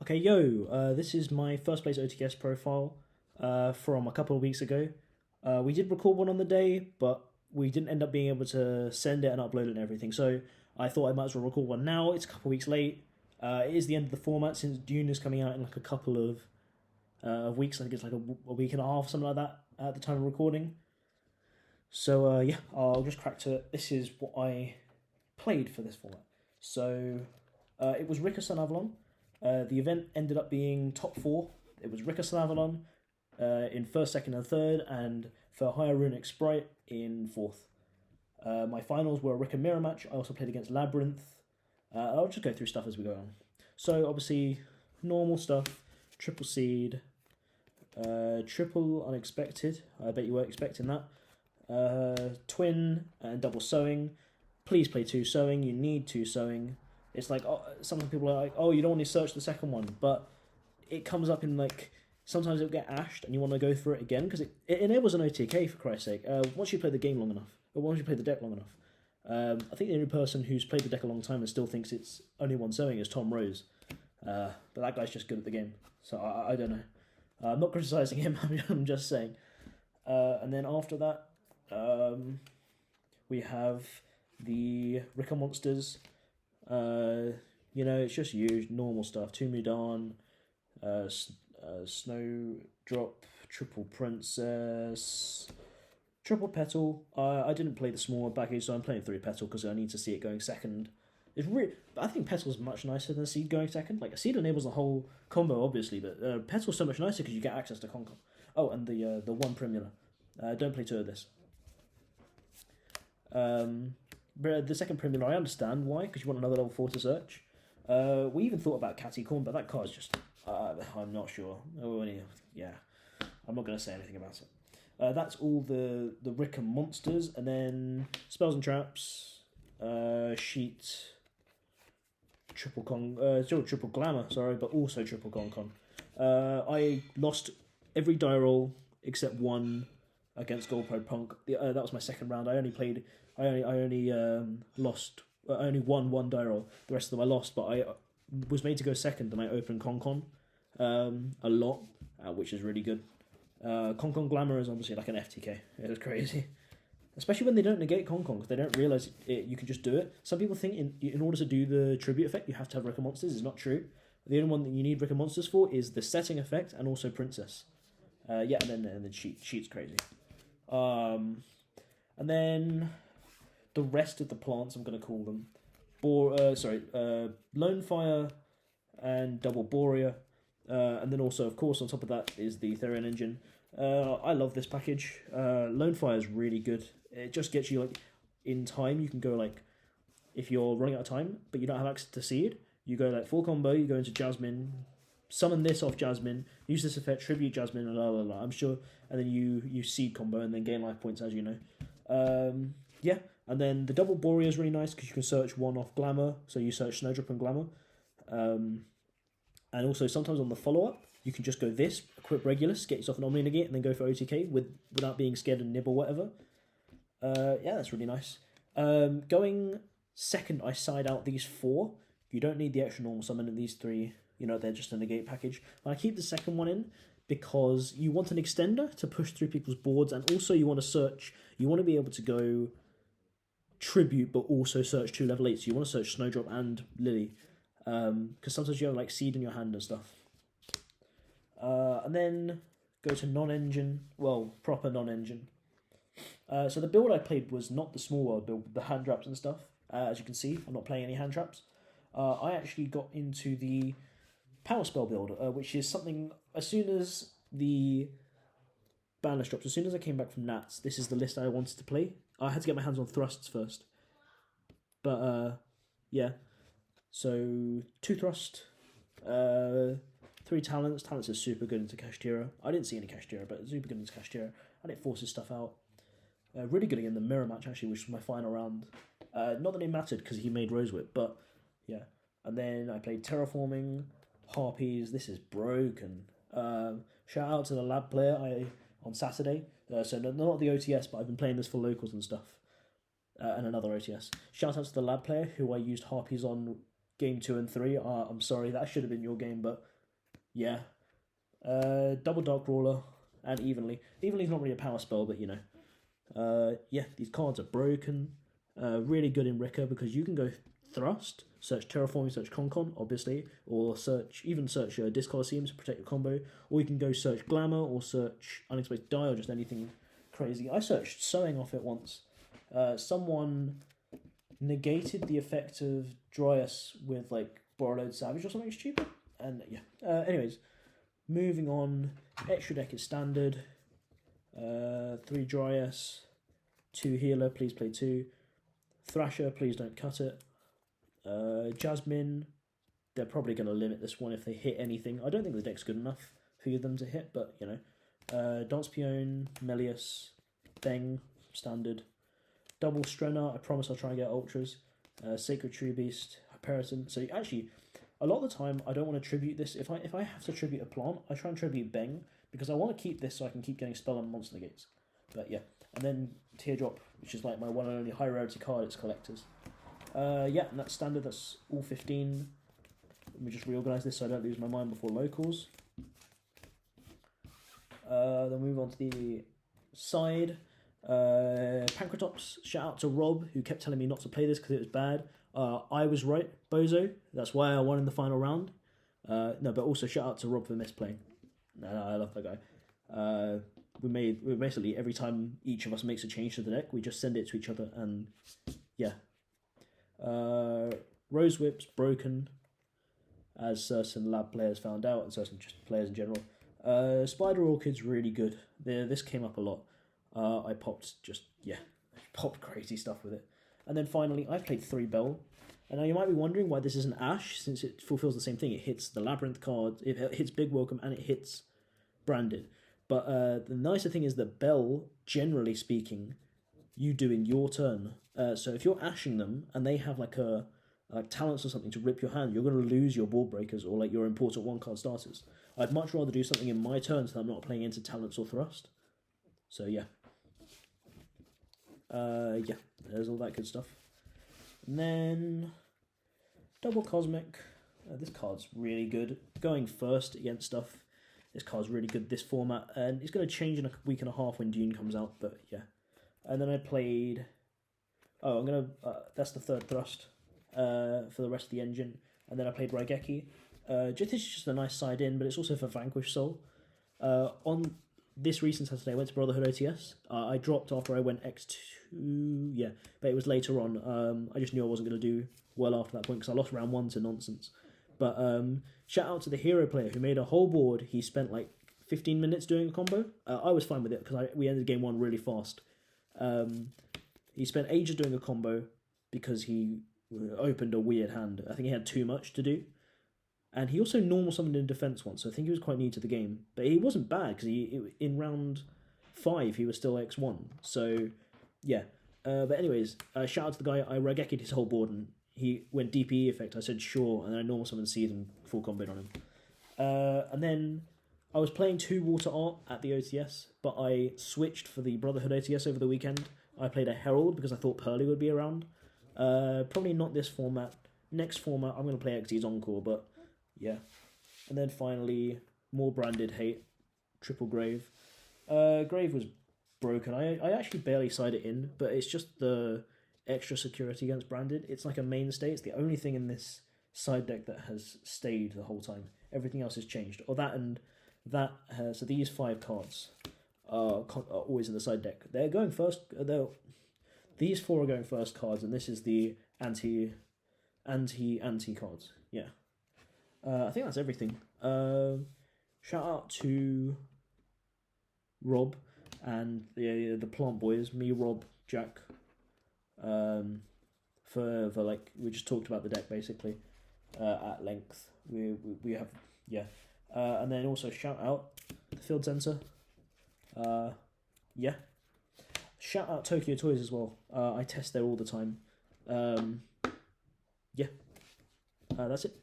Okay, yo, this is my first place OTS profile from a couple of weeks ago. We did record one on the day, but we didn't end up being able to send it and upload it and everything. So I thought I might as well record one now. It's a couple of weeks late. It is the end of the format since Dune is coming out in like a couple of weeks. I think it's like a week and a half, something like that, at the time of recording. So yeah, I'll just crack to it. This is what I played for this format. So it was Rikka Sunavalon. The event ended up being top four. It was Rikka Sunavalon in first, second, and third, and for Higher Runic Sprite in fourth. My finals were a Rikka mirror match. I also played against Labyrinth. I'll just go through stuff as we go on. So obviously, normal stuff, triple seed, triple unexpected. I bet you weren't expecting that. Twin and double sewing. Please play two sewing. You need two sewing. It's like, some people are like, oh, you don't want to search the second one, but it comes up in like, sometimes it'll get ashed and you want to go through it again because it enables an OTK for Christ's sake. Once you play the game long enough, or once you play the deck long enough. I think the only person who's played the deck a long time and still thinks it's only one sewing is Tom Rose. But that guy's just good at the game, so I don't know. I'm not criticising him, I'm just saying. And then after that, we have the Rikka Monsters. It's just used normal stuff. Two Mudan, Snowdrop, Triple Princess, Triple Petal. I didn't play the smaller package, so I'm playing 3 Petal because I need to see it going second. I think Petal's much nicer than Seed going second. Like, a Seed enables the whole combo, obviously, but Petal's so much nicer because you get access to Concom. Oh, and the one Primula. Don't play 2 of this. But the second Primula, I understand why, because you want another level 4 to search. We even thought about Catty Corn, but that card's just... I'm not sure. Yeah, I'm not going to say anything about it. That's all the Rikka monsters, and then spells and traps, sheet, still triple glamour, sorry, but also triple con. I lost every die roll except one against Gold Pro Punk. That was my second round. I only won one die roll. The rest of them I lost, but I was made to go second, and I opened Con a lot, which is really good. Con Glamour is obviously like an FTK. It was crazy, especially when they don't negate Con because they don't realize you can just do it. Some people think in order to do the tribute effect you have to have Rikka Monsters. It's not true. The only one that you need Rikka Monsters for is the setting effect and also Princess. And then sheet's crazy. And then the rest of the plants, I'm going to call them Lone Fire and Double Borea. And then also, of course, on top of that is the Therian Engine. I love this package. Lone Fire is really good. It just gets you, like, in time. You can go, like, if you're running out of time, but you don't have access to Seed, you go, like, full combo, you go into Jasmine, summon this off Jasmine, use this effect, tribute Jasmine, and blah. I'm sure, and then you Seed combo and then gain life points, as you know. Yeah, and then the Double Borea is really nice because you can search one off Glamour, so you search Snowdrop and Glamour. And also sometimes on the follow-up, you can just go this, equip Regulus, get yourself an Omni Negate, and then go for OTK without being scared of nib or whatever. Yeah, that's really nice. Going second, I side out these 4. You don't need the extra normal summon in these 3. They're just a negate package. And I keep the second one in because you want an extender to push through people's boards, and also you want to search. You want to be able to go tribute, but also search 2 level 8s. So you want to search Snowdrop and Lily. Because sometimes you have like Seed in your hand and stuff. And then go to non-engine, proper non-engine. So the build I played was not the small world build, the hand traps and stuff. As you can see, I'm not playing any hand traps. I actually got into the power spell build, which is something, as soon as the ban list drops, as soon as I came back from Nats, this is the list I wanted to play. I had to get my hands on thrusts first. But, yeah. So, 2 thrust, 3 talents. Talents is super good into Kashtira. I didn't see any Kashtira, but super good into Kashtira. And it forces stuff out. Really good in the mirror match, actually, which was my final round. Not that it mattered, because he made Rose Whip, but, yeah. And then I played Terraforming, Harpies. This is broken. Shout out to the lab player on Saturday. So, not the OTS, but I've been playing this for locals and stuff. And another OTS. Shout out to the lab player, who I used Harpies on Game 2 and 3. I'm sorry, that should have been your game, but yeah. Double Dark Roller and Evenly. Evenly's not really a power spell, but you know. Yeah, these cards are broken. Really good in Rikka because you can go Thrust, search Terraforming, search Concon, obviously, or search Discard Seams to protect your combo, or you can go search Glamour or search Unexpected Die or just anything crazy. I searched Sewing off it once. Someone negated the effect of Dryas with like Borrowed Savage or something stupid, and yeah. Anyways, moving on. Extra deck is standard. 3 Dryas, 2 Healer. Please play 2. Thrasher. Please don't cut it. Jasmine. They're probably going to limit this one if they hit anything. I don't think the deck's good enough for them to hit, but you know. Dance Peon, Melius, Beng, standard. Double Strenna, I promise I'll try and get Ultras. Sacred Tree Beast, Hyperiton. So actually, a lot of the time, I don't want to tribute this. If I have to tribute a plant, I try and tribute Beng, because I want to keep this so I can keep getting spell and monster gates. But yeah, and then Teardrop, which is like my one and only high rarity card, it's collectors. Yeah, and that's standard, that's all 15. Let me just reorganise this so I don't lose my mind before locals. Then move on to the side. Pancratops, shout out to Rob, who kept telling me not to play this because it was bad. I was right, bozo. That's why I won in the final round. No, but also shout out to Rob for misplaying. No, I love that guy. We basically, every time each of us makes a change to the deck, we just send it to each other, and yeah. Rose Whip's broken, as certain lab players found out, and certain just players in general. Spider Orchid's really good. This came up a lot. I popped crazy stuff with it. And then finally, I played 3 Bell. And now you might be wondering why this isn't Ash, since it fulfills the same thing. It hits the Labyrinth card, it hits Big Welcome, and it hits Branded. But the nicer thing is that Bell, generally speaking, you do in your turn. So if you're ashing them, and they have like talents or something to rip your hand, you're going to lose your board breakers or like your important 1-card starters. I'd much rather do something in my turn so that I'm not playing into talents or thrust. So yeah. Yeah, there's all that good stuff. And then Double Cosmic. This card's really good. Going first against stuff. This card's really good this format, and it's going to change in a week and a half when Dune comes out. But yeah, and then I played. Oh, I'm gonna. That's the 3rd thrust. For the rest of the engine, and then I played Raigeki. This is just a nice side in, but it's also for Vanquish Soul. On this recent Saturday, I went to Brotherhood OTS. I dropped after I went X2, yeah, but it was later on. I just knew I wasn't going to do well after that point because I lost round 1 to nonsense. But shout out to the hero player who made a whole board. He spent like 15 minutes doing a combo. I was fine with it because we ended game 1 really fast. He spent ages doing a combo because he opened a weird hand. I think he had too much to do. And he also normal summoned in defense once, so I think he was quite new to the game. But he wasn't bad, because in round 5, he was still X1. So, yeah. But anyways, shout out to the guy. I Rageki'd his whole board, and he went DPE effect. I said, sure, and then I normal summoned Seed and full comboed on him. And then I was playing 2 Water Art at the OTS, but I switched for the Brotherhood OTS over the weekend. I played a Herald, because I thought Pearly would be around. Probably not this format. Next format, I'm going to play Xyz Encore, but yeah. And then finally, more Branded hate. Triple Grave. Grave was broken. I actually barely side it in, but it's just the extra security against Branded. It's like a mainstay. It's the only thing in this side deck that has stayed the whole time. Everything else has changed. Or that and that. So these 5 cards are always in the side deck. They're going first. These 4 are going first cards, and this is the anti cards. Yeah. I think that's everything. Shout out to Rob and the Plant Boys, me, Rob, Jack. For like we just talked about the deck basically at length. We have and then also shout out the Field Center. Yeah. Shout out Tokyo Toys as well. I test there all the time. Yeah. That's it.